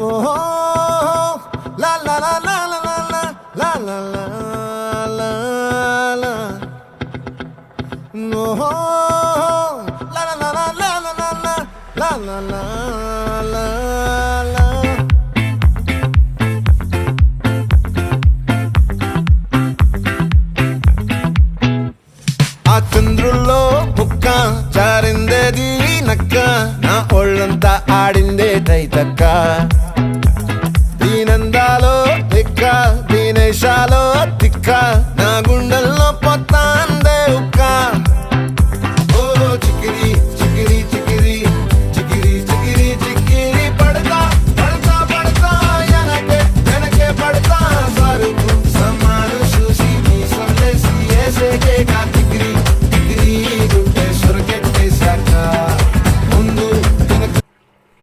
ఓహో లా లా లా లా లా లా లా లా లా లా లా ఓహో లా లా లా లా లా లా లా లా లా లా లా ఆ చంద్రుల్లో ముక్క జారిందేది నక్క నా ఒళ్ళంతా ఆడిందే తైతక్క